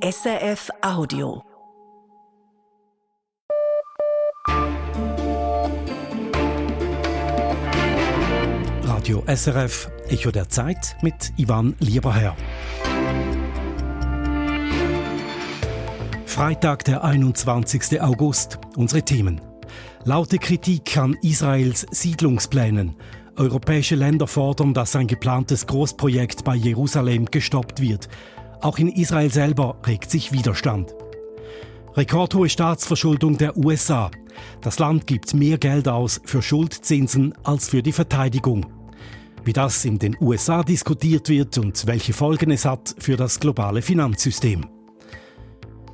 SRF Audio. Radio SRF, Echo der Zeit mit Ivan Lieberherr. Freitag, der 21. August. Unsere Themen. Laute Kritik an Israels Siedlungsplänen. Europäische Länder fordern, dass ein geplantes Großprojekt bei Jerusalem gestoppt wird. Auch in Israel selber regt sich Widerstand. Rekordhohe Staatsverschuldung der USA. Das Land gibt mehr Geld aus für Schuldzinsen als für die Verteidigung. Wie das in den USA diskutiert wird und welche Folgen es hat für das globale Finanzsystem.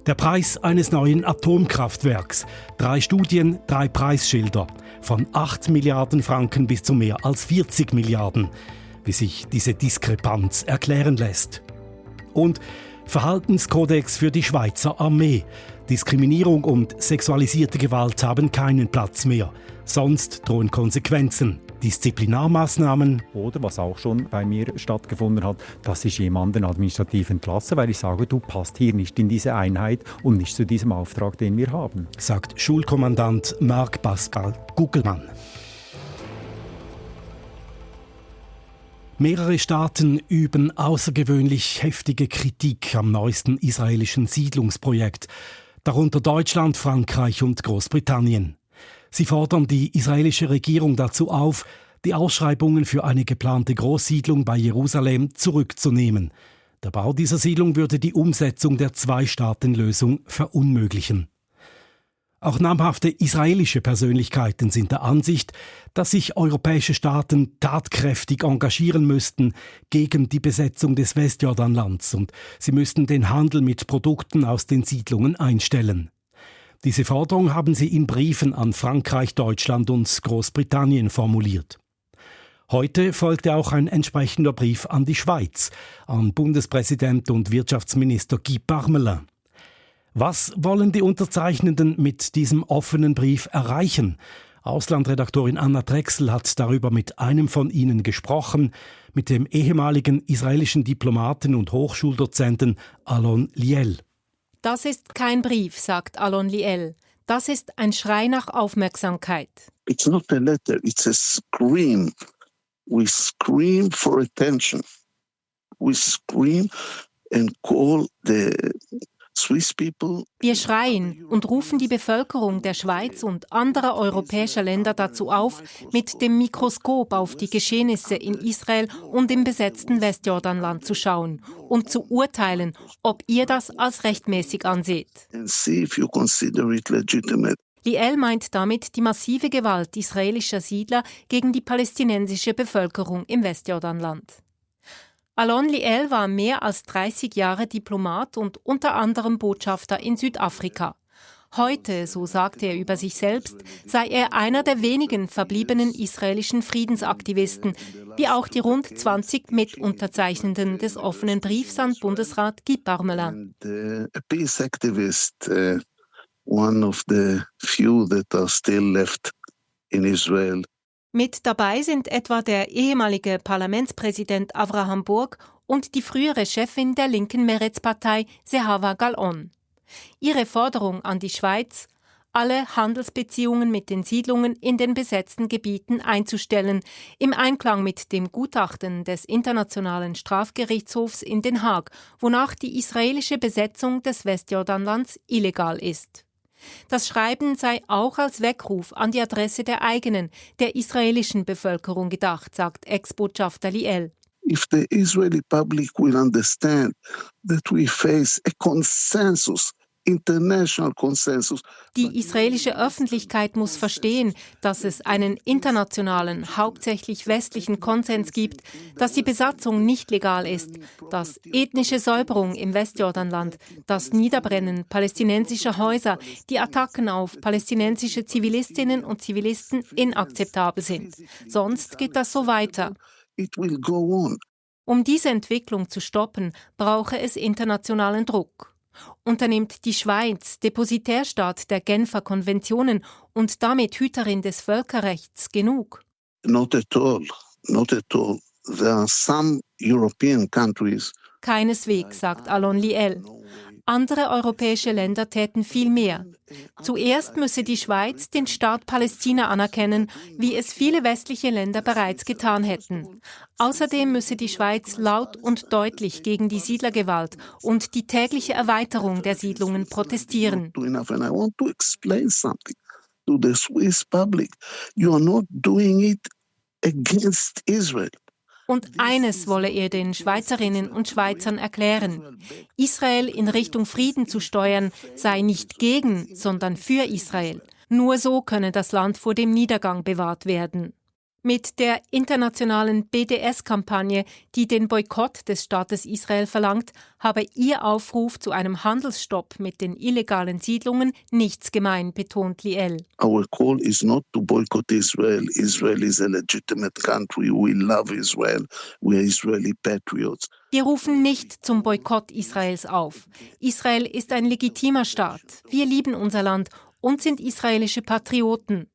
Der Preis eines neuen Atomkraftwerks. 3 Studien, 3 Preisschilder. Von 8 Milliarden Franken bis zu mehr als 40 Milliarden. Wie sich diese Diskrepanz erklären lässt. Und Verhaltenskodex für die Schweizer Armee. Diskriminierung und sexualisierte Gewalt haben keinen Platz mehr. Sonst drohen Konsequenzen. Disziplinarmaßnahmen. Oder was auch schon bei mir stattgefunden hat, dass ich jemanden administrativ entlasse, weil ich sage, du passt hier nicht in diese Einheit und nicht zu diesem Auftrag, den wir haben. Sagt Schulkommandant Marc Pascal Gugelmann. Mehrere Staaten üben außergewöhnlich heftige Kritik am neuesten israelischen Siedlungsprojekt, darunter Deutschland, Frankreich und Großbritannien. Sie fordern die israelische Regierung dazu auf, die Ausschreibungen für eine geplante Großsiedlung bei Jerusalem zurückzunehmen. Der Bau dieser Siedlung würde die Umsetzung der Zwei-Staaten-Lösung verunmöglichen. Auch namhafte israelische Persönlichkeiten sind der Ansicht, dass sich europäische Staaten tatkräftig engagieren müssten gegen die Besetzung des Westjordanlands und sie müssten den Handel mit Produkten aus den Siedlungen einstellen. Diese Forderung haben sie in Briefen an Frankreich, Deutschland und Großbritannien formuliert. Heute folgte auch ein entsprechender Brief an die Schweiz, an Bundespräsident und Wirtschaftsminister Guy Parmelin. Was wollen die Unterzeichnenden mit diesem offenen Brief erreichen? Auslandredaktorin Anna Drechsel hat darüber mit einem von ihnen gesprochen, mit dem ehemaligen israelischen Diplomaten und Hochschuldozenten Alon Liel. Das ist kein Brief, sagt Alon Liel. Das ist ein Schrei nach Aufmerksamkeit. It's not a letter, it's a scream. We scream for attention. We scream and call the Swiss people. Wir schreien und rufen die Bevölkerung der Schweiz und anderer europäischer Länder dazu auf, mit dem Mikroskop auf die Geschehnisse in Israel und im besetzten Westjordanland zu schauen und zu urteilen, ob ihr das als rechtmäßig anseht. And see if you consider it legitimate. Liel meint damit die massive Gewalt israelischer Siedler gegen die palästinensische Bevölkerung im Westjordanland. Alon Liel war mehr als 30 Jahre Diplomat und unter anderem Botschafter in Südafrika. Heute, so sagte er über sich selbst, sei er einer der wenigen verbliebenen israelischen Friedensaktivisten, wie auch die rund 20 Mitunterzeichnenden des offenen Briefs an Bundesrat Guy Parmelin. A peace activist, one of the few that are still left in Israel. Mit dabei sind etwa der ehemalige Parlamentspräsident Avraham Burg und die frühere Chefin der linken Meretz-Partei Zehava Gal'on. Ihre Forderung an die Schweiz, alle Handelsbeziehungen mit den Siedlungen in den besetzten Gebieten einzustellen, im Einklang mit dem Gutachten des Internationalen Strafgerichtshofs in Den Haag, wonach die israelische Besetzung des Westjordanlands illegal ist. Das Schreiben sei auch als Weckruf an die Adresse der eigenen, der israelischen Bevölkerung gedacht, sagt Ex-Botschafter Liel. If the Israeli public will understand that we face a consensus, international consensus. Die israelische Öffentlichkeit muss verstehen, dass es einen internationalen, hauptsächlich westlichen Konsens gibt, dass die Besatzung nicht legal ist, dass ethnische Säuberung im Westjordanland, das Niederbrennen palästinensischer Häuser, die Attacken auf palästinensische Zivilistinnen und Zivilisten inakzeptabel sind. Sonst geht das so weiter. It will go on. Um diese Entwicklung zu stoppen, brauche es internationalen Druck. Unternimmt die Schweiz, Depositärstaat der Genfer Konventionen und damit Hüterin des Völkerrechts, genug? Not at all. Not at all. There are some European countries. Keineswegs, sagt Alon Liel. Andere europäische Länder täten viel mehr. Zuerst müsse die Schweiz den Staat Palästina anerkennen, wie es viele westliche Länder bereits getan hätten. Außerdem müsse die Schweiz laut und deutlich gegen die Siedlergewalt und die tägliche Erweiterung der Siedlungen protestieren. To the Swiss public, you are not doing it against Israel. Und eines wolle er den Schweizerinnen und Schweizern erklären: Israel in Richtung Frieden zu steuern, sei nicht gegen, sondern für Israel. Nur so könne das Land vor dem Niedergang bewahrt werden. Mit der internationalen BDS-Kampagne, die den Boykott des Staates Israel verlangt, habe ihr Aufruf zu einem Handelsstopp mit den illegalen Siedlungen nichts gemein, betont Liel. Our call is not to boycott Israel. Israel is a legitimate country. We love Israel. We are Israeli patriots. Wir rufen nicht zum Boykott Israels auf. Israel ist ein legitimer Staat. Wir lieben unser Land und sind israelische Patrioten.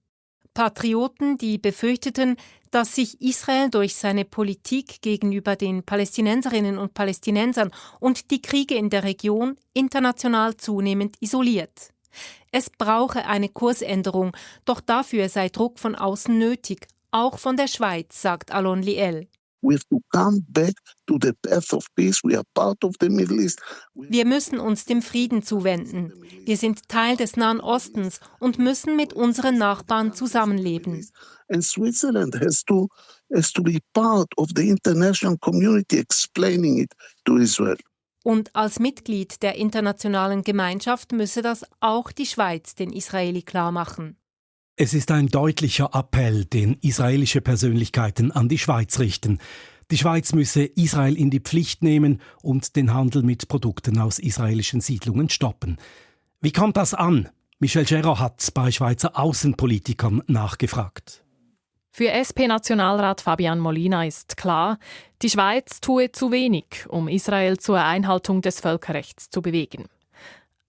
Patrioten, die befürchteten, dass sich Israel durch seine Politik gegenüber den Palästinenserinnen und Palästinensern und die Kriege in der Region international zunehmend isoliert. Es brauche eine Kursänderung, doch dafür sei Druck von außen nötig, auch von der Schweiz, sagt Alon Liel. We have to come back to the path of peace. We are part of the Middle East. Wir müssen uns dem Frieden zuwenden. Wir sind Teil des Nahen Ostens und müssen mit unseren Nachbarn zusammenleben. And Switzerland has to be part of the international community explaining it to Israel. Und als Mitglied der internationalen Gemeinschaft müsse das auch die Schweiz den Israeli klarmachen. Es ist ein deutlicher Appell, den israelische Persönlichkeiten an die Schweiz richten. Die Schweiz müsse Israel in die Pflicht nehmen und den Handel mit Produkten aus israelischen Siedlungen stoppen. Wie kommt das an? Michel Gerard hat bei Schweizer Außenpolitikern nachgefragt. Für SP-Nationalrat Fabian Molina ist klar, die Schweiz tue zu wenig, um Israel zur Einhaltung des Völkerrechts zu bewegen.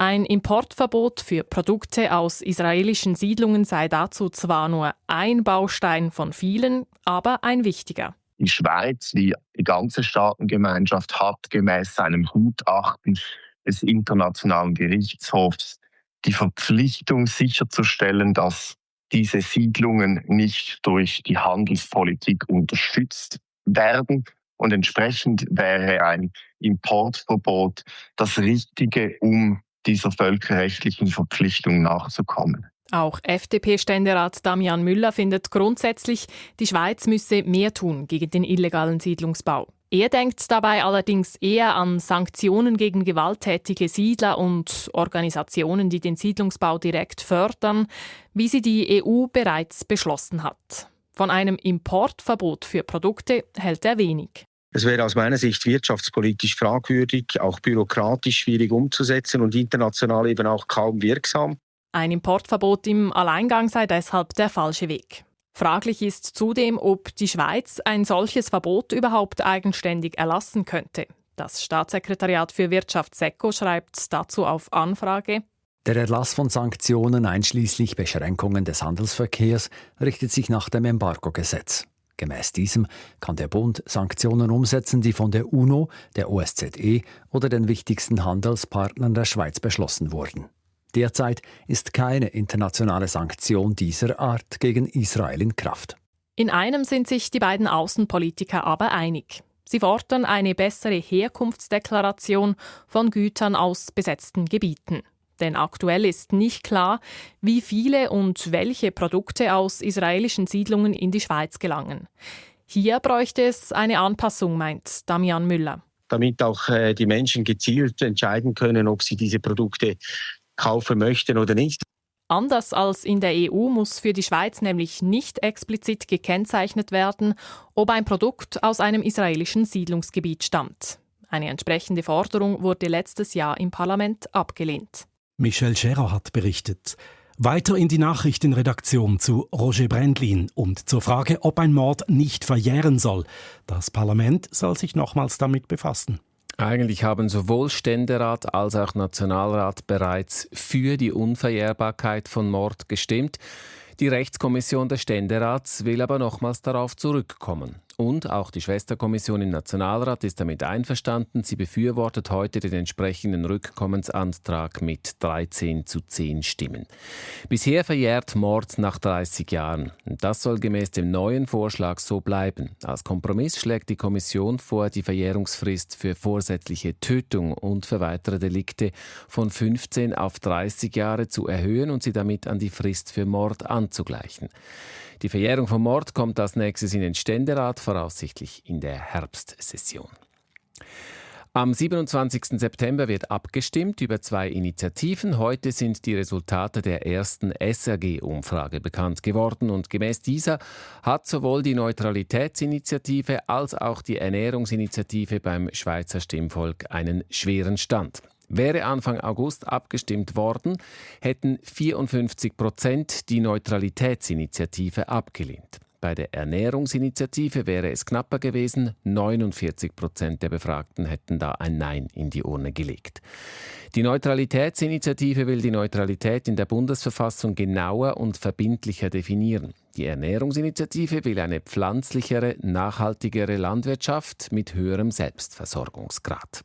Ein Importverbot für Produkte aus israelischen Siedlungen sei dazu zwar nur ein Baustein von vielen, aber ein wichtiger. Die Schweiz, wie die ganze Staatengemeinschaft, hat gemäß einem Gutachten des Internationalen Gerichtshofs die Verpflichtung sicherzustellen, dass diese Siedlungen nicht durch die Handelspolitik unterstützt werden. Und entsprechend wäre ein Importverbot das Richtige, um dieser völkerrechtlichen Verpflichtung nachzukommen. Auch FDP-Ständerat Damian Müller findet grundsätzlich, die Schweiz müsse mehr tun gegen den illegalen Siedlungsbau. Er denkt dabei allerdings eher an Sanktionen gegen gewalttätige Siedler und Organisationen, die den Siedlungsbau direkt fördern, wie sie die EU bereits beschlossen hat. Von einem Importverbot für Produkte hält er wenig. Es wäre aus meiner Sicht wirtschaftspolitisch fragwürdig, auch bürokratisch schwierig umzusetzen und international eben auch kaum wirksam. Ein Importverbot im Alleingang sei deshalb der falsche Weg. Fraglich ist zudem, ob die Schweiz ein solches Verbot überhaupt eigenständig erlassen könnte. Das Staatssekretariat für Wirtschaft SECO schreibt dazu auf Anfrage: Der Erlass von Sanktionen einschließlich Beschränkungen des Handelsverkehrs richtet sich nach dem Embargo-Gesetz. Gemäß diesem kann der Bund Sanktionen umsetzen, die von der UNO, der OSZE oder den wichtigsten Handelspartnern der Schweiz beschlossen wurden. Derzeit ist keine internationale Sanktion dieser Art gegen Israel in Kraft. In einem sind sich die beiden Außenpolitiker aber einig. Sie fordern eine bessere Herkunftsdeklaration von Gütern aus besetzten Gebieten. Denn aktuell ist nicht klar, wie viele und welche Produkte aus israelischen Siedlungen in die Schweiz gelangen. Hier bräuchte es eine Anpassung, meint Damian Müller. Damit auch die Menschen gezielt entscheiden können, ob sie diese Produkte kaufen möchten oder nicht. Anders als in der EU muss für die Schweiz nämlich nicht explizit gekennzeichnet werden, ob ein Produkt aus einem israelischen Siedlungsgebiet stammt. Eine entsprechende Forderung wurde letztes Jahr im Parlament abgelehnt. Michel Gerard hat berichtet. Weiter in die Nachrichtenredaktion zu Roger Brändlin und zur Frage, ob ein Mord nicht verjähren soll. Das Parlament soll sich nochmals damit befassen. Eigentlich haben sowohl Ständerat als auch Nationalrat bereits für die Unverjährbarkeit von Mord gestimmt. Die Rechtskommission des Ständerats will aber nochmals darauf zurückkommen. Und auch die Schwesterkommission im Nationalrat ist damit einverstanden. Sie befürwortet heute den entsprechenden Rückkommensantrag mit 13:10 Stimmen. Bisher verjährt Mord nach 30 Jahren. Das soll gemäß dem neuen Vorschlag so bleiben. Als Kompromiss schlägt die Kommission vor, die Verjährungsfrist für vorsätzliche Tötung und für weitere Delikte von 15 auf 30 Jahre zu erhöhen und sie damit an die Frist für Mord anzugleichen. Die Verjährung von Mord kommt als nächstes in den Ständerat, voraussichtlich in der Herbstsession. Am 27. September wird abgestimmt über 2 Initiativen. Heute sind die Resultate der ersten SRG-Umfrage bekannt geworden. Und gemäß dieser hat sowohl die Neutralitätsinitiative als auch die Ernährungsinitiative beim Schweizer Stimmvolk einen schweren Stand. Wäre Anfang August abgestimmt worden, hätten 54% die Neutralitätsinitiative abgelehnt. Bei der Ernährungsinitiative wäre es knapper gewesen, 49% der Befragten hätten da ein Nein in die Urne gelegt. Die Neutralitätsinitiative will die Neutralität in der Bundesverfassung genauer und verbindlicher definieren. Die Ernährungsinitiative will eine pflanzlichere, nachhaltigere Landwirtschaft mit höherem Selbstversorgungsgrad.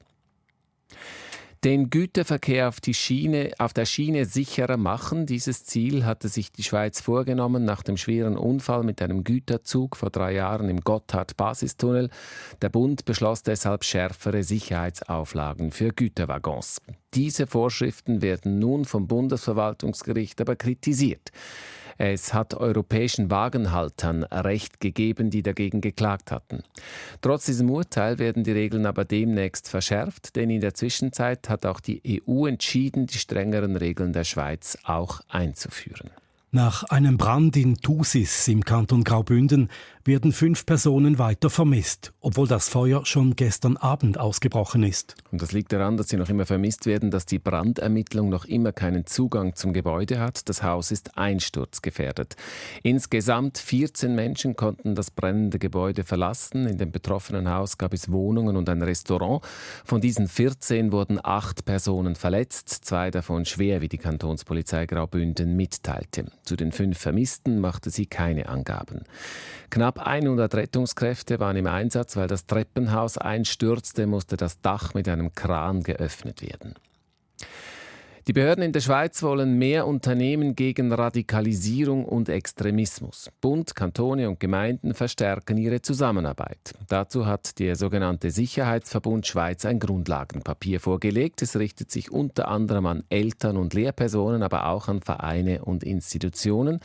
Den Güterverkehr auf der Schiene sicherer machen. Dieses Ziel hatte sich die Schweiz vorgenommen nach dem schweren Unfall mit einem Güterzug vor 3 Jahren im Gotthard-Basistunnel. Der Bund beschloss deshalb schärfere Sicherheitsauflagen für Güterwaggons. Diese Vorschriften werden nun vom Bundesverwaltungsgericht aber kritisiert. Es hat europäischen Wagenhaltern Recht gegeben, die dagegen geklagt hatten. Trotz diesem Urteil werden die Regeln aber demnächst verschärft, denn in der Zwischenzeit hat auch die EU entschieden, die strengeren Regeln der Schweiz auch einzuführen. Nach einem Brand in Thusis im Kanton Graubünden werden 5 Personen weiter vermisst, obwohl das Feuer schon gestern Abend ausgebrochen ist. Und das liegt daran, dass sie noch immer vermisst werden, dass die Brandermittlung noch immer keinen Zugang zum Gebäude hat. Das Haus ist einsturzgefährdet. Insgesamt 14 Menschen konnten das brennende Gebäude verlassen. In dem betroffenen Haus gab es Wohnungen und ein Restaurant. Von diesen 14 wurden 8 Personen verletzt, 2 davon schwer, wie die Kantonspolizei Graubünden mitteilte. Zu den 5 Vermissten machte sie keine Angaben. Knapp 100 Rettungskräfte waren im Einsatz, weil das Treppenhaus einstürzte, musste das Dach mit einem Kran geöffnet werden. Die Behörden in der Schweiz wollen mehr unternehmen gegen Radikalisierung und Extremismus. Bund, Kantone und Gemeinden verstärken ihre Zusammenarbeit. Dazu hat der sogenannte Sicherheitsverbund Schweiz ein Grundlagenpapier vorgelegt. Es richtet sich unter anderem an Eltern und Lehrpersonen, aber auch an Vereine und Institutionen.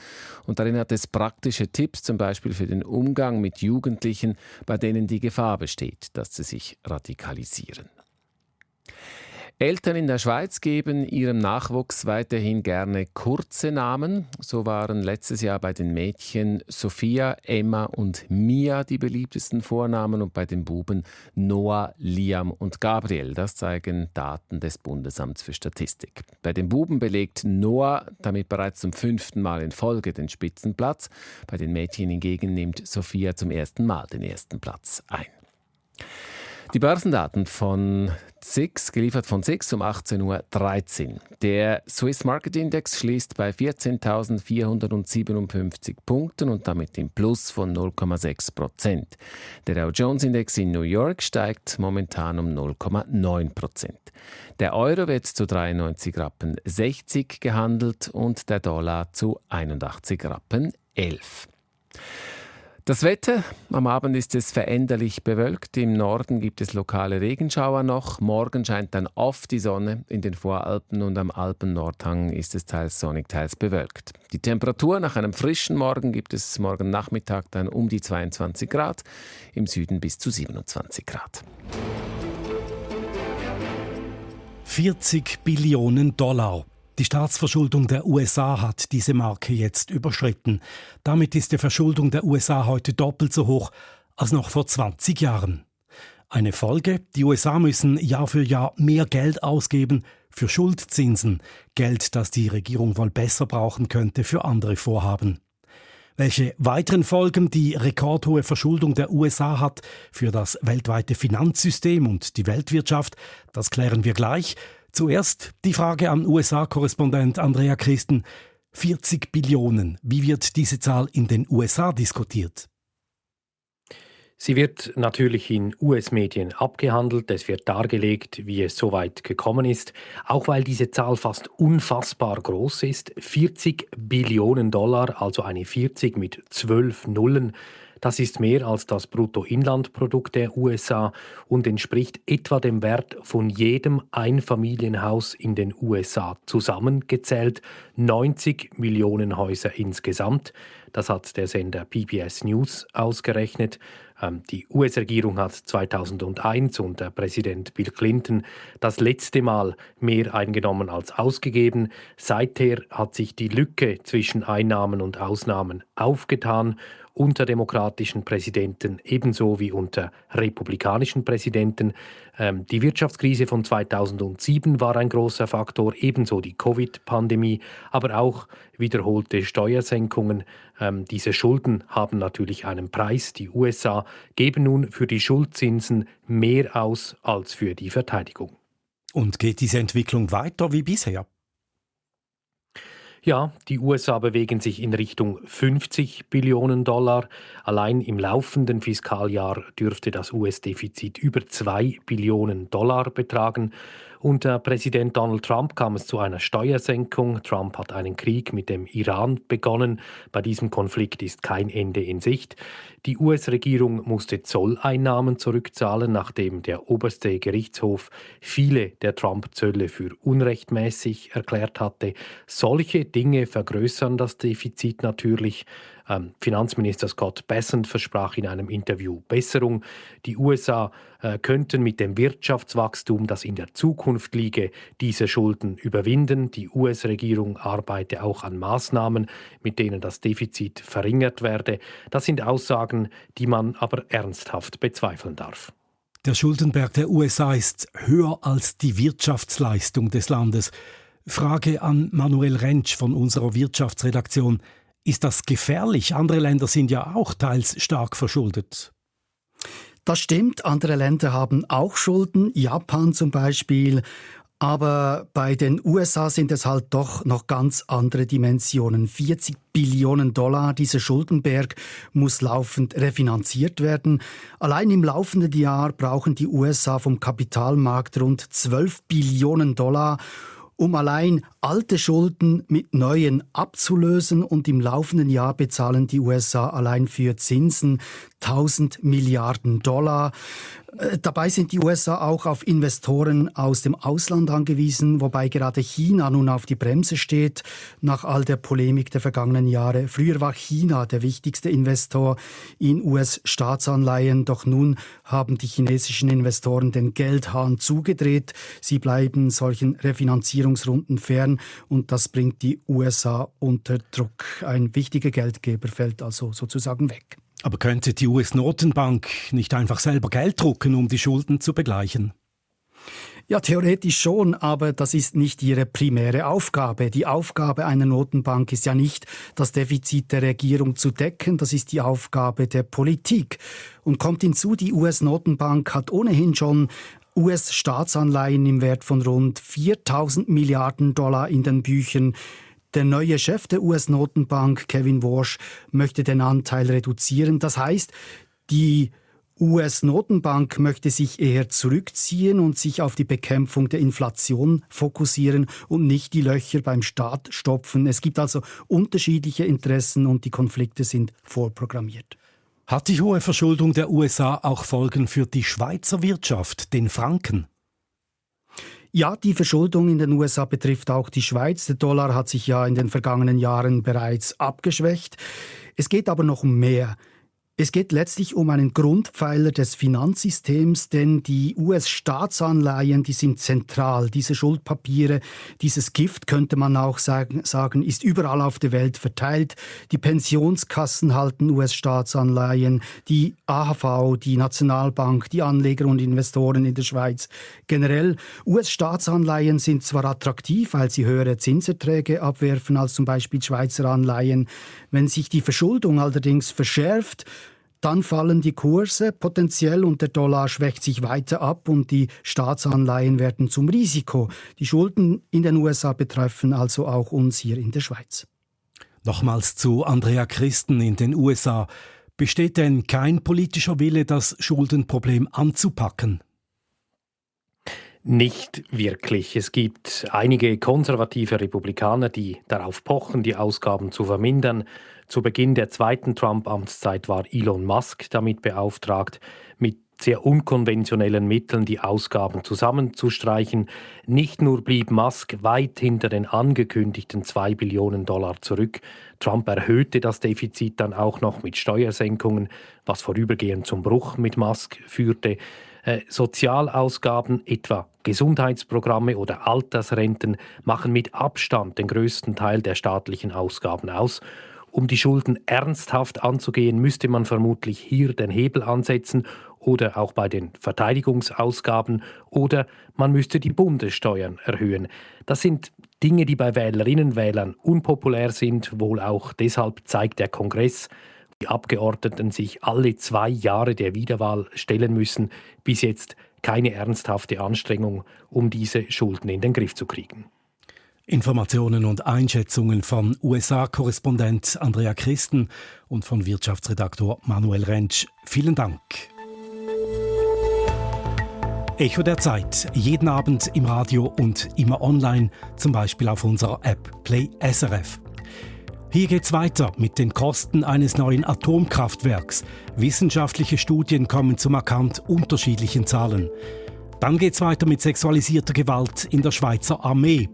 Und darin hat es praktische Tipps, zum Beispiel für den Umgang mit Jugendlichen, bei denen die Gefahr besteht, dass sie sich radikalisieren. Eltern in der Schweiz geben ihrem Nachwuchs weiterhin gerne kurze Namen. So waren letztes Jahr bei den Mädchen Sophia, Emma und Mia die beliebtesten Vornamen und bei den Buben Noah, Liam und Gabriel. Das zeigen Daten des Bundesamts für Statistik. Bei den Buben belegt Noah damit bereits zum 5. Mal in Folge den Spitzenplatz. Bei den Mädchen hingegen nimmt Sophia zum 1. Mal den 1. Platz ein. Die Börsendaten von SIX, geliefert von SIX um 18:13 Uhr. Der Swiss Market Index schließt bei 14.457 Punkten und damit im Plus von 0,6%. Der Dow Jones Index in New York steigt momentan um 0,9%. Der Euro wird zu 93,60 Rappen gehandelt und der Dollar zu 81,11 Rappen. Das Wetter, am Abend ist es veränderlich bewölkt. Im Norden gibt es lokale Regenschauer noch. Morgen scheint dann oft die Sonne. In den Voralpen und am Alpennordhang ist es teils sonnig, teils bewölkt. Die Temperatur nach einem frischen Morgen gibt es morgen Nachmittag dann um die 22 Grad, im Süden bis zu 27 Grad. 40 Billionen $. Die Staatsverschuldung der USA hat diese Marke jetzt überschritten. Damit ist die Verschuldung der USA heute doppelt so hoch als noch vor 20 Jahren. Eine Folge: Die USA müssen Jahr für Jahr mehr Geld ausgeben für Schuldzinsen. Geld, das die Regierung wohl besser brauchen könnte für andere Vorhaben. Welche weiteren Folgen die rekordhohe Verschuldung der USA hat für das weltweite Finanzsystem und die Weltwirtschaft, das klären wir gleich. Zuerst die Frage an USA-Korrespondent Andrea Christen. 40 Billionen. Wie wird diese Zahl in den USA diskutiert? Sie wird natürlich in US-Medien abgehandelt. Es wird dargelegt, wie es so weit gekommen ist. Auch weil diese Zahl fast unfassbar groß ist. 40 Billionen $, also eine 40 mit 12 Nullen. Das ist mehr als das Bruttoinlandprodukt der USA und entspricht etwa dem Wert von jedem Einfamilienhaus in den USA zusammengezählt. 90 Millionen Häuser insgesamt. Das hat der Sender PBS News ausgerechnet. Die US-Regierung hat 2001 unter Präsident Bill Clinton das letzte Mal mehr eingenommen als ausgegeben. Seither hat sich die Lücke zwischen Einnahmen und Ausnahmen aufgetan. Unter demokratischen Präsidenten ebenso wie unter republikanischen Präsidenten. Die Wirtschaftskrise von 2007 war ein großer Faktor, ebenso die Covid-Pandemie, aber auch wiederholte Steuersenkungen. Diese Schulden haben natürlich einen Preis. Die USA geben nun für die Schuldzinsen mehr aus als für die Verteidigung. Und geht diese Entwicklung weiter wie bisher? Ja, die USA bewegen sich in Richtung 50 Billionen $. Allein im laufenden Fiskaljahr dürfte das US-Defizit über 2 Billionen $ betragen. Unter Präsident Donald Trump kam es zu einer Steuersenkung. Trump hat einen Krieg mit dem Iran begonnen. Bei diesem Konflikt ist kein Ende in Sicht. Die US-Regierung musste Zolleinnahmen zurückzahlen, nachdem der oberste Gerichtshof viele der Trump-Zölle für unrechtmäßig erklärt hatte. Solche Dinge vergrößern das Defizit natürlich. Finanzminister Scott Bessent versprach in einem Interview Besserung. Die USA könnten mit dem Wirtschaftswachstum, das in der Zukunft liege, diese Schulden überwinden. Die US-Regierung arbeite auch an Maßnahmen, mit denen das Defizit verringert werde. Das sind Aussagen, die man aber ernsthaft bezweifeln darf. Der Schuldenberg der USA ist höher als die Wirtschaftsleistung des Landes. Frage an Manuel Rentsch von unserer Wirtschaftsredaktion. Ist das gefährlich? Andere Länder sind ja auch teils stark verschuldet. Das stimmt, andere Länder haben auch Schulden, Japan zum Beispiel. Aber bei den USA sind es halt doch noch ganz andere Dimensionen. 40 Billionen $, dieser Schuldenberg muss laufend refinanziert werden. Allein im laufenden Jahr brauchen die USA vom Kapitalmarkt rund 12 Billionen $, um allein alte Schulden mit neuen abzulösen. Und im laufenden Jahr bezahlen die USA allein für Zinsen 1000 Milliarden $. Dabei sind die USA auch auf Investoren aus dem Ausland angewiesen, wobei gerade China nun auf die Bremse steht, nach all der Polemik der vergangenen Jahre. Früher war China der wichtigste Investor in US-Staatsanleihen, doch nun haben die chinesischen Investoren den Geldhahn zugedreht. Sie bleiben solchen Refinanzierungsrunden fern und das bringt die USA unter Druck. Ein wichtiger Geldgeber fällt also sozusagen weg. Aber könnte die US-Notenbank nicht einfach selber Geld drucken, um die Schulden zu begleichen? Ja, theoretisch schon, aber das ist nicht ihre primäre Aufgabe. Die Aufgabe einer Notenbank ist ja nicht, das Defizit der Regierung zu decken, das ist die Aufgabe der Politik. Und kommt hinzu, die US-Notenbank hat ohnehin schon US-Staatsanleihen im Wert von rund 4.000 Milliarden $ in den Büchern. Der neue Chef der US-Notenbank, Kevin Warsh, möchte den Anteil reduzieren. Das heißt, die US-Notenbank möchte sich eher zurückziehen und sich auf die Bekämpfung der Inflation fokussieren und nicht die Löcher beim Staat stopfen. Es gibt also unterschiedliche Interessen und die Konflikte sind vorprogrammiert. Hat die hohe Verschuldung der USA auch Folgen für die Schweizer Wirtschaft, den Franken? Ja, die Verschuldung in den USA betrifft auch die Schweiz. Der Dollar hat sich ja in den vergangenen Jahren bereits abgeschwächt. Es geht aber noch um mehr. Es geht letztlich um einen Grundpfeiler des Finanzsystems, denn die US-Staatsanleihen, die sind zentral. Diese Schuldpapiere, dieses Gift, könnte man auch sagen, ist überall auf der Welt verteilt. Die Pensionskassen halten US-Staatsanleihen, die AHV, die Nationalbank, die Anleger und Investoren in der Schweiz. Generell, US-Staatsanleihen sind zwar attraktiv, weil sie höhere Zinserträge abwerfen als zum Beispiel Schweizer Anleihen. Wenn sich die Verschuldung allerdings verschärft, dann fallen die Kurse potenziell und der Dollar schwächt sich weiter ab und die Staatsanleihen werden zum Risiko. Die Schulden in den USA betreffen also auch uns hier in der Schweiz. Nochmals zu Andrea Christen in den USA. Besteht denn kein politischer Wille, das Schuldenproblem anzupacken? Nicht wirklich. Es gibt einige konservative Republikaner, die darauf pochen, die Ausgaben zu vermindern. Zu Beginn der zweiten Trump-Amtszeit war Elon Musk damit beauftragt, mit sehr unkonventionellen Mitteln die Ausgaben zusammenzustreichen. Nicht nur blieb Musk weit hinter den angekündigten $2 Billionen zurück. Trump erhöhte das Defizit dann auch noch mit Steuersenkungen, was vorübergehend zum Bruch mit Musk führte. Sozialausgaben, etwa Gesundheitsprogramme oder Altersrenten, machen mit Abstand den größten Teil der staatlichen Ausgaben aus. Um die Schulden ernsthaft anzugehen, müsste man vermutlich hier den Hebel ansetzen oder auch bei den Verteidigungsausgaben oder man müsste die Bundessteuern erhöhen. Das sind Dinge, die bei Wählerinnen und Wählern unpopulär sind. Wohl auch deshalb zeigt der Kongress, die Abgeordneten sich alle 2 Jahre der Wiederwahl stellen müssen, bis jetzt keine ernsthafte Anstrengung, um diese Schulden in den Griff zu kriegen. Informationen und Einschätzungen von USA-Korrespondent Andrea Christen und von Wirtschaftsredaktor Manuel Rentsch. Vielen Dank. Echo der Zeit. Jeden Abend im Radio und immer online, zum Beispiel auf unserer App Play SRF. Hier geht's weiter mit den Kosten eines neuen Atomkraftwerks. Wissenschaftliche Studien kommen zu markant unterschiedlichen Zahlen. Dann geht's weiter mit sexualisierter Gewalt in der Schweizer Armee,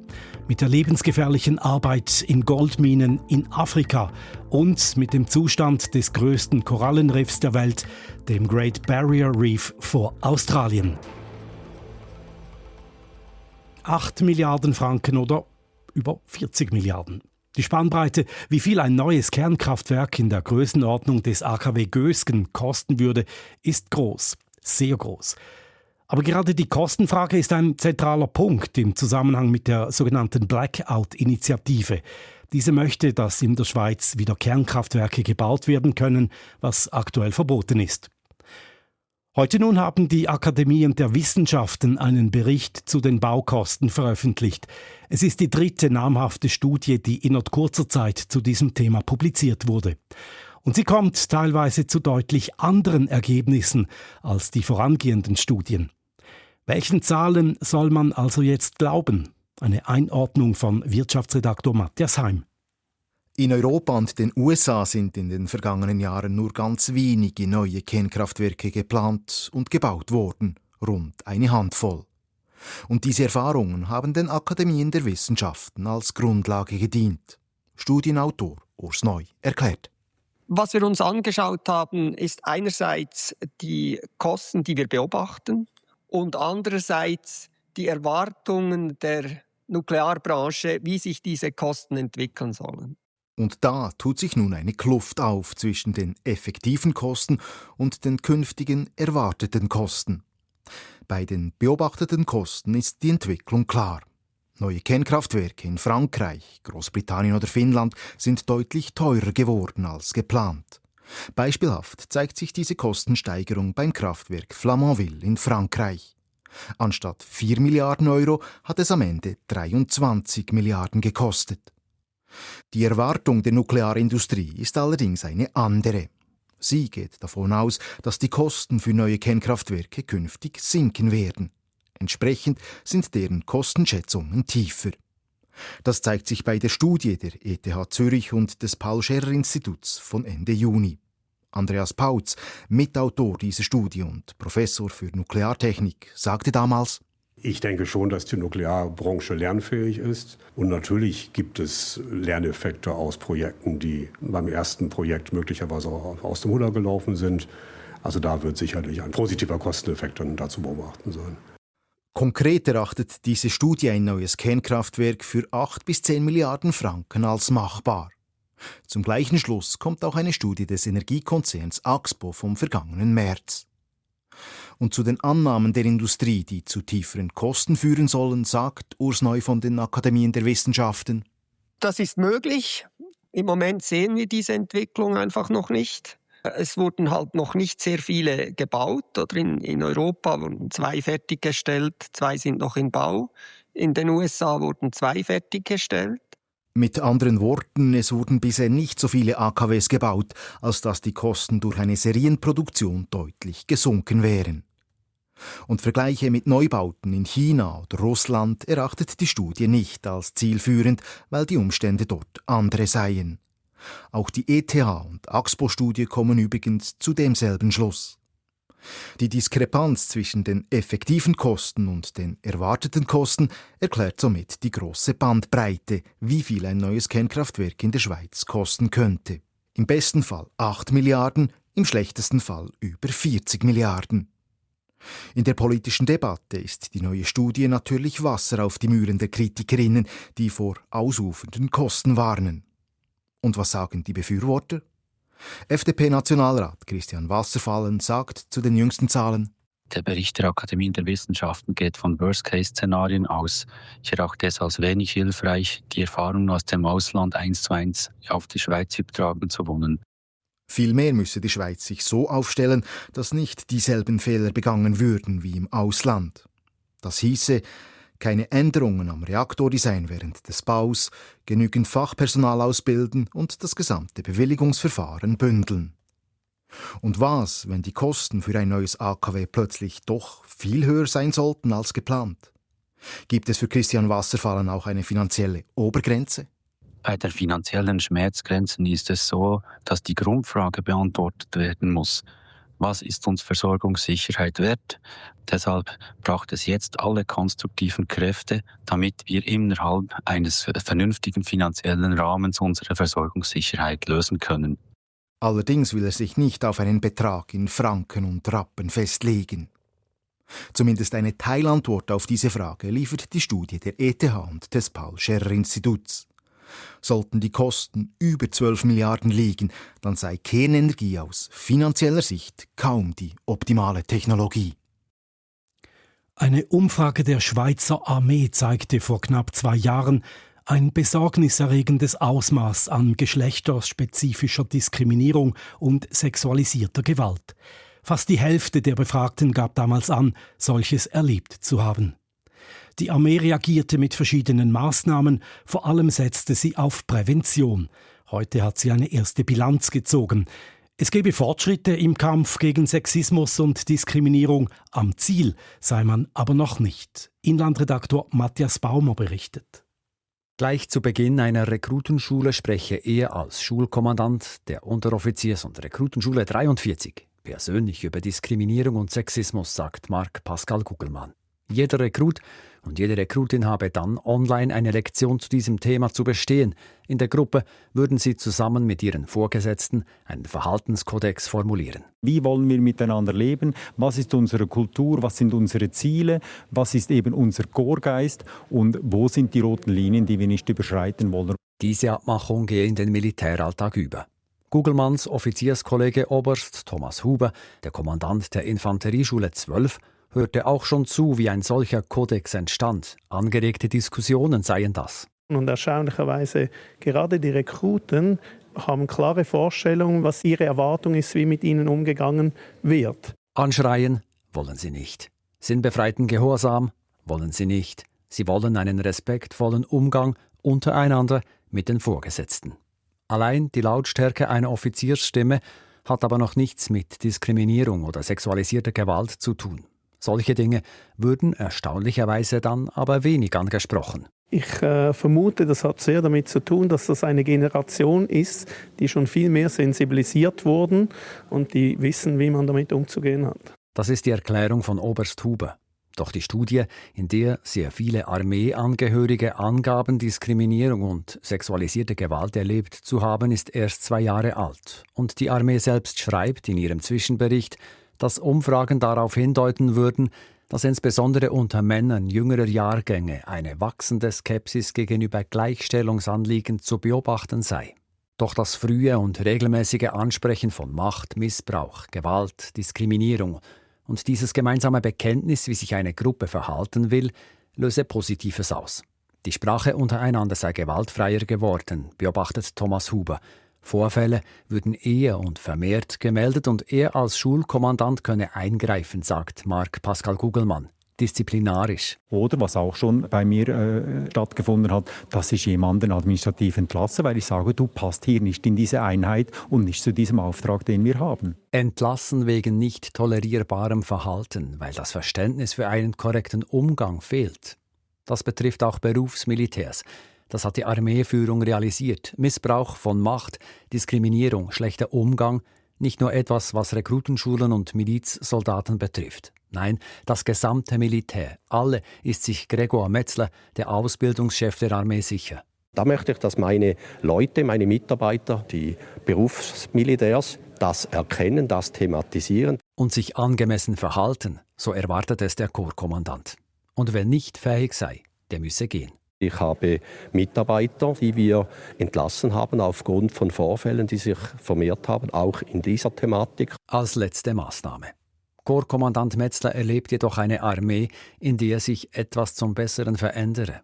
mit der lebensgefährlichen Arbeit in Goldminen in Afrika und mit dem Zustand des größten Korallenriffs der Welt, dem Great Barrier Reef vor Australien. 8 Milliarden Franken oder über 40 Milliarden. Die Spannbreite, wie viel ein neues Kernkraftwerk in der Größenordnung des AKW Gösgen kosten würde, ist groß, sehr groß. Aber gerade die Kostenfrage ist ein zentraler Punkt im Zusammenhang mit der sogenannten Blackout-Initiative. Diese möchte, dass in der Schweiz wieder Kernkraftwerke gebaut werden können, was aktuell verboten ist. Heute nun haben die Akademien der Wissenschaften einen Bericht zu den Baukosten veröffentlicht. Es ist die 3. namhafte Studie, die innerhalb kurzer Zeit zu diesem Thema publiziert wurde. Und sie kommt teilweise zu deutlich anderen Ergebnissen als die vorangehenden Studien. Welchen Zahlen soll man also jetzt glauben? Eine Einordnung von Wirtschaftsredaktor Matthias Heim. In Europa und den USA sind in den vergangenen Jahren nur ganz wenige neue Kernkraftwerke geplant und gebaut worden, rund eine Handvoll. Und diese Erfahrungen haben den Akademien der Wissenschaften als Grundlage gedient. Studienautor Urs Neu erklärt. Was wir uns angeschaut haben, ist einerseits die Kosten, die wir beobachten, und andererseits die Erwartungen der Nuklearbranche, wie sich diese Kosten entwickeln sollen. Und da tut sich nun eine Kluft auf zwischen den effektiven Kosten und den künftigen erwarteten Kosten. Bei den beobachteten Kosten ist die Entwicklung klar. Neue Kernkraftwerke in Frankreich, Großbritannien oder Finnland sind deutlich teurer geworden als geplant. Beispielhaft zeigt sich diese Kostensteigerung beim Kraftwerk Flamanville in Frankreich. Anstatt 4 Milliarden Euro hat es am Ende 23 Milliarden gekostet. Die Erwartung der Nuklearindustrie ist allerdings eine andere. Sie geht davon aus, dass die Kosten für neue Kernkraftwerke künftig sinken werden. Entsprechend sind deren Kostenschätzungen tiefer. Das zeigt sich bei der Studie der ETH Zürich und des Paul-Scherrer-Instituts von Ende Juni. Andreas Pautz, Mitautor dieser Studie und Professor für Nukleartechnik, sagte damals: Ich denke schon, dass die Nuklearbranche lernfähig ist. Und natürlich gibt es Lerneffekte aus Projekten, die beim ersten Projekt möglicherweise auch aus dem Ruder gelaufen sind. Also da wird sicherlich ein positiver Kosteneffekt dann dazu beobachten sein. Konkret erachtet diese Studie ein neues Kernkraftwerk für 8 bis 10 Milliarden Franken als machbar. Zum gleichen Schluss kommt auch eine Studie des Energiekonzerns Axpo vom vergangenen März. Und zu den Annahmen der Industrie, die zu tieferen Kosten führen sollen, sagt Urs Neu von den Akademien der Wissenschaften: Das ist möglich. Im Moment sehen wir diese Entwicklung einfach noch nicht. Es wurden halt noch nicht sehr viele gebaut. Oder in Europa wurden 2 fertiggestellt, 2 sind noch in Bau. In den USA wurden 2 fertiggestellt. Mit anderen Worten, es wurden bisher nicht so viele AKWs gebaut, als dass die Kosten durch eine Serienproduktion deutlich gesunken wären. Und Vergleiche mit Neubauten in China oder Russland erachtet die Studie nicht als zielführend, weil die Umstände dort andere seien. Auch die ETH und Axpo-Studie kommen übrigens zu demselben Schluss. Die Diskrepanz zwischen den effektiven Kosten und den erwarteten Kosten erklärt somit die große Bandbreite, wie viel ein neues Kernkraftwerk in der Schweiz kosten könnte. Im besten Fall 8 Milliarden, im schlechtesten Fall über 40 Milliarden. In der politischen Debatte ist die neue Studie natürlich Wasser auf die Mühlen der Kritikerinnen, die vor ausufernden Kosten warnen. Und was sagen die Befürworter? FDP-Nationalrat Christian Wasserfallen sagt zu den jüngsten Zahlen: Der Bericht der Akademie der Wissenschaften geht von Worst-Case-Szenarien aus. Ich erachte es als wenig hilfreich, die Erfahrungen aus dem Ausland 1:1 auf die Schweiz übertragen zu wollen. Vielmehr müsse die Schweiz sich so aufstellen, dass nicht dieselben Fehler begangen würden wie im Ausland. Das hieße, keine Änderungen am Reaktordesign während des Baus, genügend Fachpersonal ausbilden und das gesamte Bewilligungsverfahren bündeln. Und was, wenn die Kosten für ein neues AKW plötzlich doch viel höher sein sollten als geplant? Gibt es für Christian Wasserfallen auch eine finanzielle Obergrenze? Bei der finanziellen Schmerzgrenze ist es so, dass die Grundfrage beantwortet werden muss: Was ist uns Versorgungssicherheit wert? Deshalb braucht es jetzt alle konstruktiven Kräfte, damit wir innerhalb eines vernünftigen finanziellen Rahmens unsere Versorgungssicherheit lösen können. Allerdings will er sich nicht auf einen Betrag in Franken und Rappen festlegen. Zumindest eine Teilantwort auf diese Frage liefert die Studie der ETH und des Paul-Scherrer-Instituts. Sollten die Kosten über 12 Milliarden liegen, dann sei Kernenergie aus finanzieller Sicht kaum die optimale Technologie. Eine Umfrage der Schweizer Armee zeigte vor knapp 2 Jahren ein besorgniserregendes Ausmaß an geschlechterspezifischer Diskriminierung und sexualisierter Gewalt. Fast die Hälfte der Befragten gab damals an, solches erlebt zu haben. Die Armee reagierte mit verschiedenen Maßnahmen, vor allem setzte sie auf Prävention. Heute hat sie eine erste Bilanz gezogen. Es gebe Fortschritte im Kampf gegen Sexismus und Diskriminierung, am Ziel sei man aber noch nicht. Inlandredaktor Matthias Baumer berichtet. Gleich zu Beginn einer Rekrutenschule spreche er als Schulkommandant der Unteroffiziers- und Rekrutenschule 43 persönlich über Diskriminierung und Sexismus, sagt Marc Pascal Gugelmann. Jeder Rekrut und jede Rekrutin habe dann online eine Lektion zu diesem Thema zu bestehen. In der Gruppe würden sie zusammen mit ihren Vorgesetzten einen Verhaltenskodex formulieren. Wie wollen wir miteinander leben? Was ist unsere Kultur? Was sind unsere Ziele? Was ist eben unser Chorgeist? Und wo sind die roten Linien, die wir nicht überschreiten wollen? Diese Abmachung gehe in den Militäralltag über. Gugelmanns Offizierskollege Oberst Thomas Huber, der Kommandant der Infanterieschule 12, hörte auch schon zu, wie ein solcher Kodex entstand. Angeregte Diskussionen seien das. Und erstaunlicherweise gerade die Rekruten haben klare Vorstellungen, was ihre Erwartung ist, wie mit ihnen umgegangen wird. Anschreien wollen sie nicht. Sinnbefreiten Gehorsam wollen sie nicht. Sie wollen einen respektvollen Umgang untereinander mit den Vorgesetzten. Allein die Lautstärke einer Offiziersstimme hat aber noch nichts mit Diskriminierung oder sexualisierter Gewalt zu tun. Solche Dinge würden erstaunlicherweise dann aber wenig angesprochen. Ich vermute, das hat sehr damit zu tun, dass das eine Generation ist, die schon viel mehr sensibilisiert wurden und die wissen, wie man damit umzugehen hat. Das ist die Erklärung von Oberst Huber. Doch die Studie, in der sehr viele Armeeangehörige angaben, Diskriminierung und sexualisierte Gewalt erlebt zu haben, ist erst 2 Jahre alt. Und die Armee selbst schreibt in ihrem Zwischenbericht, dass Umfragen darauf hindeuten würden, dass insbesondere unter Männern jüngerer Jahrgänge eine wachsende Skepsis gegenüber Gleichstellungsanliegen zu beobachten sei. Doch das frühe und regelmäßige Ansprechen von Macht, Missbrauch, Gewalt, Diskriminierung und dieses gemeinsame Bekenntnis, wie sich eine Gruppe verhalten will, löse Positives aus. Die Sprache untereinander sei gewaltfreier geworden, beobachtet Thomas Huber. Vorfälle würden eher und vermehrt gemeldet und er als Schulkommandant könne eingreifen, sagt Marc Pascal Gugelmann. disziplinarisch. Oder was auch schon bei mir stattgefunden hat, dass ich jemanden administrativ entlasse, weil ich sage, du passt hier nicht in diese Einheit und nicht zu diesem Auftrag, den wir haben. Entlassen wegen nicht tolerierbarem Verhalten, weil das Verständnis für einen korrekten Umgang fehlt. Das betrifft auch Berufsmilitärs. Das hat die Armeeführung realisiert. Missbrauch von Macht, Diskriminierung, schlechter Umgang, nicht nur etwas, was Rekrutenschulen und Milizsoldaten betrifft. Nein, das gesamte Militär. Alle ist sich Gregor Metzler, der Ausbildungschef der Armee, sicher. Da möchte ich, dass meine Leute, meine Mitarbeiter, die Berufsmilitärs, das erkennen, das thematisieren. Und sich angemessen verhalten, so erwartet es der Korpskommandant. Und wer nicht fähig sei, der müsse gehen. Ich habe Mitarbeiter, die wir entlassen haben aufgrund von Vorfällen, die sich vermehrt haben, auch in dieser Thematik. Als letzte Maßnahme. Korpskommandant Metzler erlebt jedoch eine Armee, in der sich etwas zum Besseren verändere.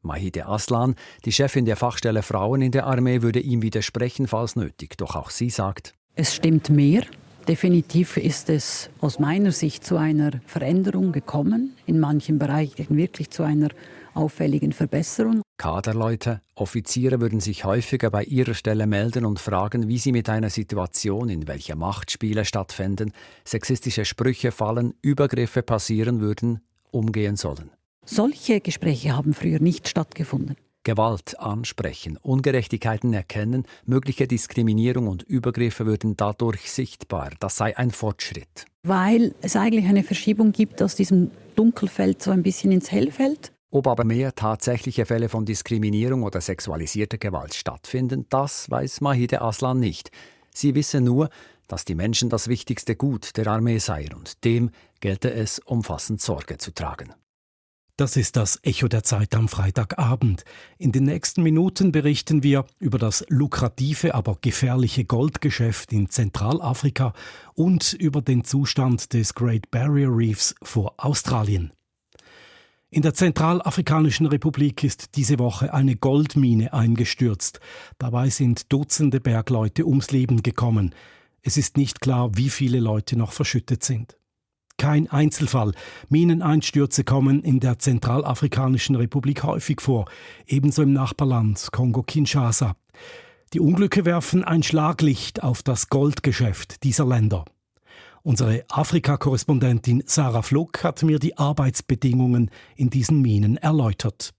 Mahide Aslan, die Chefin der Fachstelle Frauen in der Armee, würde ihm widersprechen, falls nötig. Doch auch sie sagt: Es stimmt mehr. Definitiv ist es aus meiner Sicht zu einer Veränderung gekommen. In manchen Bereichen wirklich zu einer auffälligen Verbesserung. Kaderleute, Offiziere würden sich häufiger bei ihrer Stelle melden und fragen, wie sie mit einer Situation, in welcher Machtspiele stattfinden, sexistische Sprüche fallen, Übergriffe passieren würden, umgehen sollen. Solche Gespräche haben früher nicht stattgefunden. Gewalt ansprechen, Ungerechtigkeiten erkennen, mögliche Diskriminierung und Übergriffe würden dadurch sichtbar. Das sei ein Fortschritt. Weil es eigentlich eine Verschiebung gibt aus diesem Dunkelfeld so ein bisschen ins Hellfeld. Ob aber mehr tatsächliche Fälle von Diskriminierung oder sexualisierter Gewalt stattfinden, das weiß Mahide Aslan nicht. Sie wisse nur, dass die Menschen das wichtigste Gut der Armee seien und dem gelte es, umfassend Sorge zu tragen. Das ist das Echo der Zeit am Freitagabend. In den nächsten Minuten berichten wir über das lukrative, aber gefährliche Goldgeschäft in Zentralafrika und über den Zustand des Great Barrier Reefs vor Australien. In der Zentralafrikanischen Republik ist diese Woche eine Goldmine eingestürzt. Dabei sind Dutzende Bergleute ums Leben gekommen. Es ist nicht klar, wie viele Leute noch verschüttet sind. Kein Einzelfall. Mineneinstürze kommen in der Zentralafrikanischen Republik häufig vor, ebenso im Nachbarland Kongo-Kinshasa. Die Unglücke werfen ein Schlaglicht auf das Goldgeschäft dieser Länder. Unsere Afrika-Korrespondentin Sarah Fluck hat mir die Arbeitsbedingungen in diesen Minen erläutert.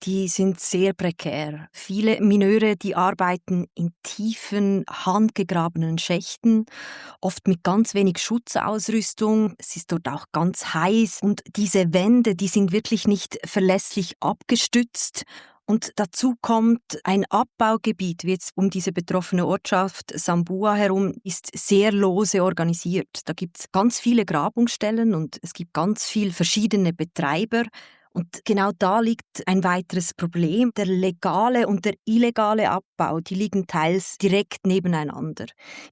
Die sind sehr prekär. Viele Mineure, die arbeiten in tiefen, handgegrabenen Schächten, oft mit ganz wenig Schutzausrüstung. Es ist dort auch ganz heiß und diese Wände, die sind wirklich nicht verlässlich abgestützt. Und dazu kommt ein Abbaugebiet, wie jetzt um diese betroffene Ortschaft Sambua herum, ist sehr lose organisiert. Da gibt es ganz viele Grabungsstellen und es gibt ganz viele verschiedene Betreiber. Und genau da liegt ein weiteres Problem. Der legale und der illegale Abbau, die liegen teils direkt nebeneinander.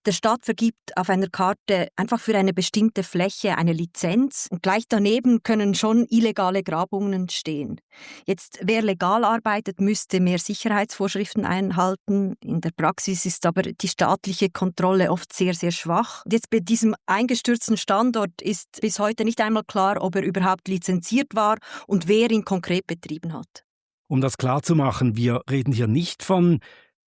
Der Staat vergibt auf einer Karte einfach für eine bestimmte Fläche eine Lizenz und gleich daneben können schon illegale Grabungen stehen. Jetzt, wer legal arbeitet, müsste mehr Sicherheitsvorschriften einhalten. In der Praxis ist aber die staatliche Kontrolle oft sehr, sehr schwach. Und jetzt bei diesem eingestürzten Standort ist bis heute nicht einmal klar, ob er überhaupt lizenziert war und wer ihn konkret betrieben hat. Um das klarzumachen, wir reden hier nicht von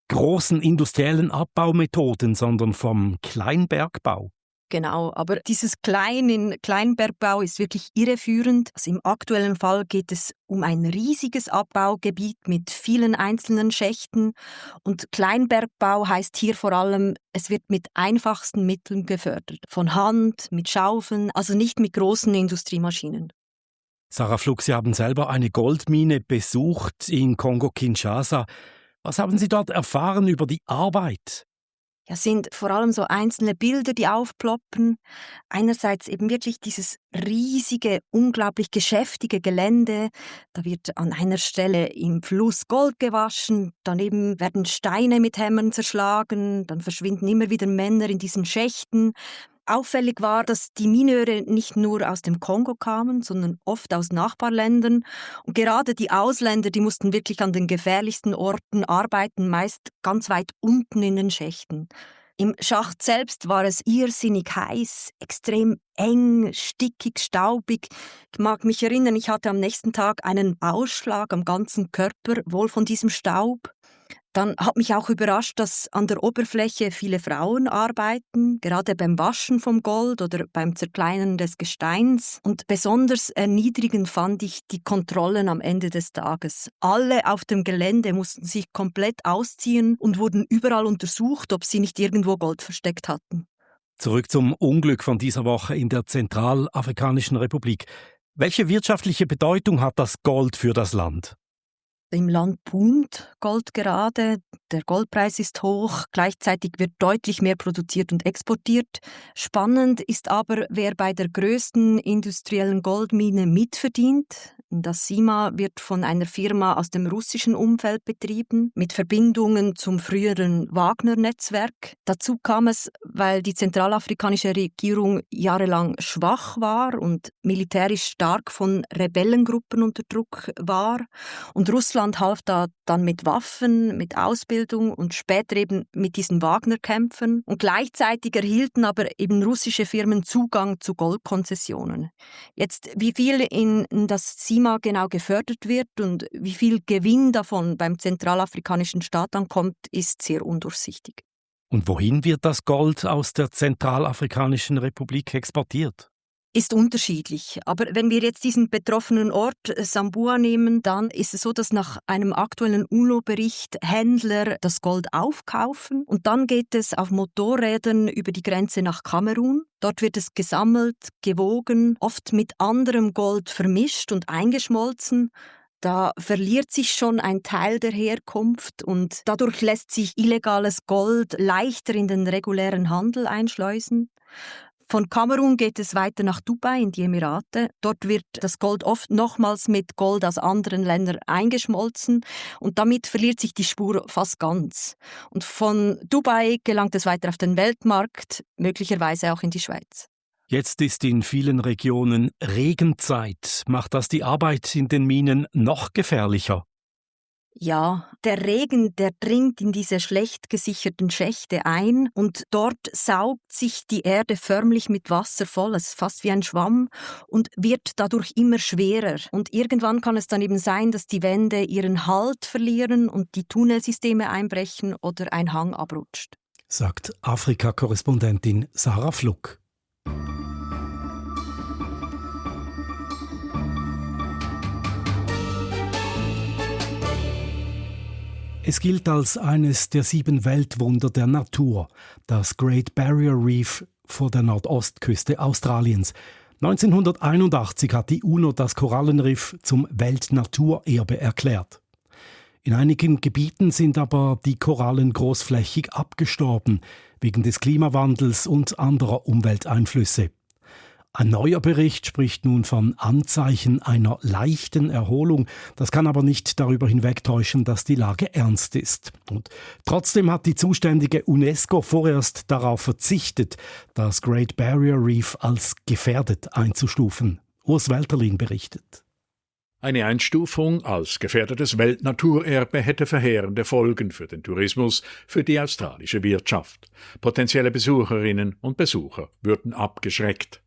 großen industriellen Abbaumethoden, sondern vom Kleinbergbau. Genau, aber dieses Kleinbergbau ist wirklich irreführend. Also im aktuellen Fall geht es um ein riesiges Abbaugebiet mit vielen einzelnen Schächten. Und Kleinbergbau heißt hier vor allem, es wird mit einfachsten Mitteln gefördert. Von Hand, mit Schaufeln, also nicht mit großen Industriemaschinen. Sarah Fluck, Sie haben selber eine Goldmine besucht in Kongo-Kinshasa. Was haben Sie dort erfahren über die Arbeit? Ja, sind vor allem so einzelne Bilder, die aufploppen. Einerseits eben wirklich dieses riesige, unglaublich geschäftige Gelände. Da wird an einer Stelle im Fluss Gold gewaschen, daneben werden Steine mit Hämmern zerschlagen, dann verschwinden immer wieder Männer in diesen Schächten. Auffällig war, dass die Mineure nicht nur aus dem Kongo kamen, sondern oft aus Nachbarländern. Und gerade die Ausländer, die mussten wirklich an den gefährlichsten Orten arbeiten, meist ganz weit unten in den Schächten. Im Schacht selbst war es irrsinnig heiß, extrem eng, stickig, staubig. Ich mag mich erinnern, ich hatte am nächsten Tag einen Ausschlag am ganzen Körper, wohl von diesem Staub. Dann hat mich auch überrascht, dass an der Oberfläche viele Frauen arbeiten, gerade beim Waschen vom Gold oder beim Zerkleinern des Gesteins. Und besonders erniedrigend fand ich die Kontrollen am Ende des Tages. Alle auf dem Gelände mussten sich komplett ausziehen und wurden überall untersucht, ob sie nicht irgendwo Gold versteckt hatten. Zurück zum Unglück von dieser Woche in der Zentralafrikanischen Republik. Welche wirtschaftliche Bedeutung hat das Gold für das Land? Im Land boomt Gold gerade, der Goldpreis ist hoch, gleichzeitig wird deutlich mehr produziert und exportiert. Spannend ist aber, wer bei der größten industriellen Goldmine mitverdient. Das Sima wird von einer Firma aus dem russischen Umfeld betrieben, mit Verbindungen zum früheren Wagner-Netzwerk. Dazu kam es, weil die zentralafrikanische Regierung jahrelang schwach war und militärisch stark von Rebellengruppen unter Druck war. Und Russland half da dann mit Waffen, mit Ausbildung und später eben mit diesen Wagner-Kämpfen. Und gleichzeitig erhielten aber eben russische Firmen Zugang zu Goldkonzessionen. Jetzt, wie viel in das Sima genau gefördert wird und wie viel Gewinn davon beim zentralafrikanischen Staat ankommt, ist sehr undurchsichtig. Und wohin wird das Gold aus der Zentralafrikanischen Republik exportiert? Ist unterschiedlich. Aber wenn wir jetzt diesen betroffenen Ort Sambua nehmen, dann ist es so, dass nach einem aktuellen UNO-Bericht Händler das Gold aufkaufen und dann geht es auf Motorrädern über die Grenze nach Kamerun. Dort wird es gesammelt, gewogen, oft mit anderem Gold vermischt und eingeschmolzen. Da verliert sich schon ein Teil der Herkunft und dadurch lässt sich illegales Gold leichter in den regulären Handel einschleusen. Von Kamerun geht es weiter nach Dubai in die Emirate. Dort wird das Gold oft nochmals mit Gold aus anderen Ländern eingeschmolzen und damit verliert sich die Spur fast ganz. Und von Dubai gelangt es weiter auf den Weltmarkt, möglicherweise auch in die Schweiz. Jetzt ist in vielen Regionen Regenzeit. Macht das die Arbeit in den Minen noch gefährlicher? Ja, der Regen, der dringt in diese schlecht gesicherten Schächte ein und dort saugt sich die Erde förmlich mit Wasser voll, es ist fast wie ein Schwamm und wird dadurch immer schwerer. Und irgendwann kann es dann eben sein, dass die Wände ihren Halt verlieren und die Tunnelsysteme einbrechen oder ein Hang abrutscht. Sagt Afrika-Korrespondentin Sarah Fluck. Es gilt als eines der 7 Weltwunder der Natur, das Great Barrier Reef vor der Nordostküste Australiens. 1981 hat die UNO das Korallenriff zum Weltnaturerbe erklärt. In einigen Gebieten sind aber die Korallen großflächig abgestorben, wegen des Klimawandels und anderer Umwelteinflüsse. Ein neuer Bericht spricht nun von Anzeichen einer leichten Erholung. Das kann aber nicht darüber hinwegtäuschen, dass die Lage ernst ist. Und trotzdem hat die zuständige UNESCO vorerst darauf verzichtet, das Great Barrier Reef als gefährdet einzustufen. Urs Welterlin berichtet. Eine Einstufung als gefährdetes Weltnaturerbe hätte verheerende Folgen für den Tourismus, für die australische Wirtschaft. Potenzielle Besucherinnen und Besucher würden abgeschreckt.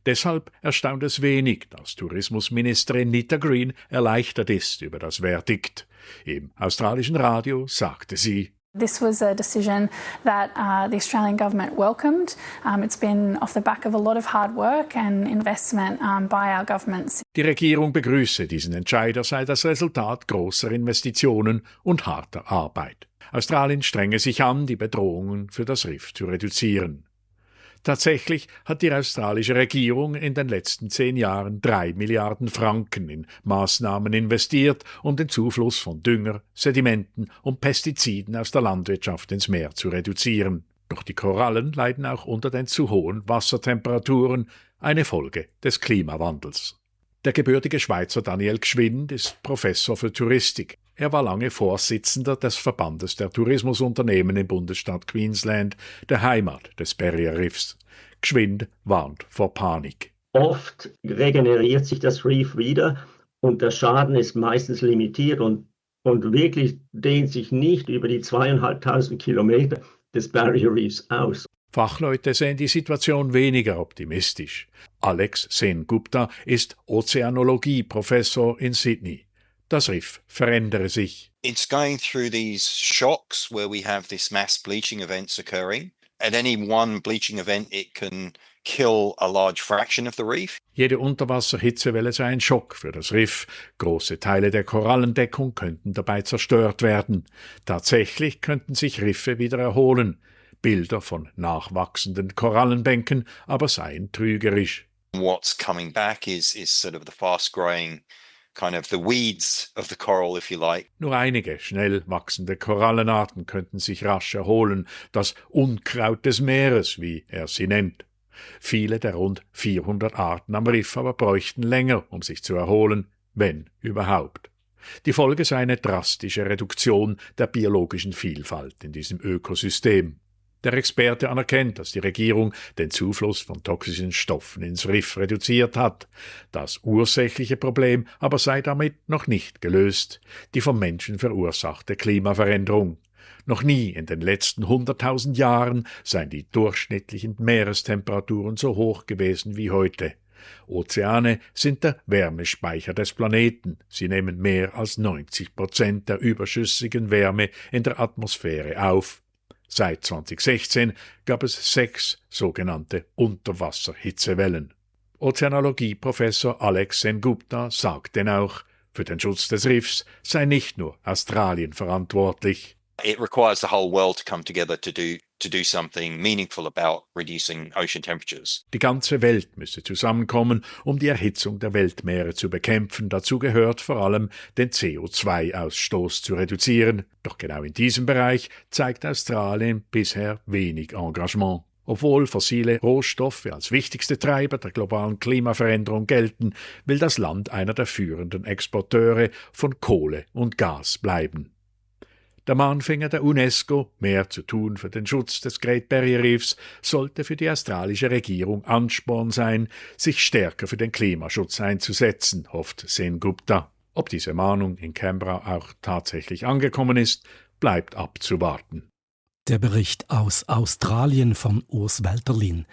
Deshalb erstaunt es wenig, dass Tourismusministerin Nita Green erleichtert ist über das Verdikt. Im australischen Radio sagte sie: This was a decision that the Australian government welcomed. It's been off the back of a lot of hard work and investment by our governments. Die Regierung begrüße diesen Entscheid, er sei das Resultat großer Investitionen und harter Arbeit. Australien strenge sich an, die Bedrohungen für das Riff zu reduzieren. Tatsächlich hat die australische Regierung in den letzten 10 Jahren 3 Milliarden Franken in Maßnahmen investiert, um den Zufluss von Dünger, Sedimenten und Pestiziden aus der Landwirtschaft ins Meer zu reduzieren. Doch die Korallen leiden auch unter den zu hohen Wassertemperaturen, eine Folge des Klimawandels. Der gebürtige Schweizer Daniel Gschwind ist Professor für Touristik. Er war lange Vorsitzender des Verbandes der Tourismusunternehmen im Bundesstaat Queensland, der Heimat des Barrier Reefs. Gschwind warnt vor Panik. Oft regeneriert sich das Reef wieder und der Schaden ist meistens limitiert und wirklich dehnt sich nicht über die 2.500 Kilometer, des Barrier Reefs aus. Fachleute sehen die Situation weniger optimistisch. Alex Sen-Gupta ist Ozeanologie-Professor in Sydney. Das Riff verändere sich. It's going through these shocks where we have this mass bleaching events occurring. At any one bleaching event, it can kill a large fraction of the reef. Jede Unterwasserhitzewelle sei ein Schock für das Riff. Große Teile der Korallendeckung könnten dabei zerstört werden. Tatsächlich könnten sich Riffe wieder erholen. Bilder von nachwachsenden Korallenbänken aber seien trügerisch. What's coming back is sort of the fast-growing kind of the weeds of the coral, if you like. Nur einige schnell wachsende Korallenarten könnten sich rasch erholen, das Unkraut des Meeres, wie er sie nennt. Viele der rund 400 Arten am Riff aber bräuchten länger, um sich zu erholen, wenn überhaupt. Die Folge sei eine drastische Reduktion der biologischen Vielfalt in diesem Ökosystem. Der Experte anerkennt, dass die Regierung den Zufluss von toxischen Stoffen ins Riff reduziert hat. Das ursächliche Problem aber sei damit noch nicht gelöst, die vom Menschen verursachte Klimaveränderung. Noch nie in den letzten 100.000 Jahren seien die durchschnittlichen Meerestemperaturen so hoch gewesen wie heute. Ozeane sind der Wärmespeicher des Planeten. Sie nehmen mehr als 90% der überschüssigen Wärme in der Atmosphäre auf. Seit 2016 gab es 6 sogenannte Unterwasserhitzewellen. Ozeanologie-Professor Alex Sen-Gupta sagt denn auch, für den Schutz des Riffs sei nicht nur Australien verantwortlich. It requires the whole world to come together to do something meaningful about reducing ocean temperatures. Die ganze Welt müsse zusammenkommen, um die Erhitzung der Weltmeere zu bekämpfen. Dazu gehört vor allem, den CO2-Ausstoß zu reduzieren. Doch genau in diesem Bereich zeigt Australien bisher wenig Engagement. Obwohl fossile Rohstoffe als wichtigste Treiber der globalen Klimaveränderung gelten, will das Land einer der führenden Exporteure von Kohle und Gas bleiben. Der Mahnfinger der UNESCO, mehr zu tun für den Schutz des Great Barrier Reefs, sollte für die australische Regierung Ansporn sein, sich stärker für den Klimaschutz einzusetzen, hofft Sen-Gupta. Ob diese Mahnung in Canberra auch tatsächlich angekommen ist, bleibt abzuwarten. Der Bericht aus Australien von Urs Welterlin.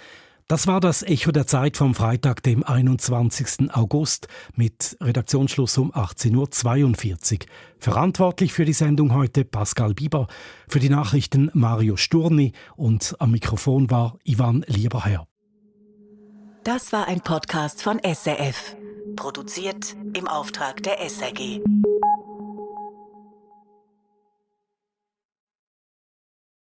Das war das Echo der Zeit vom Freitag, dem 21. August, mit Redaktionsschluss um 18.42 Uhr. Verantwortlich für die Sendung heute Pascal Bieber, für die Nachrichten Mario Sturni und am Mikrofon war Ivan Lieberherr. Das war ein Podcast von SRF, produziert im Auftrag der SRG.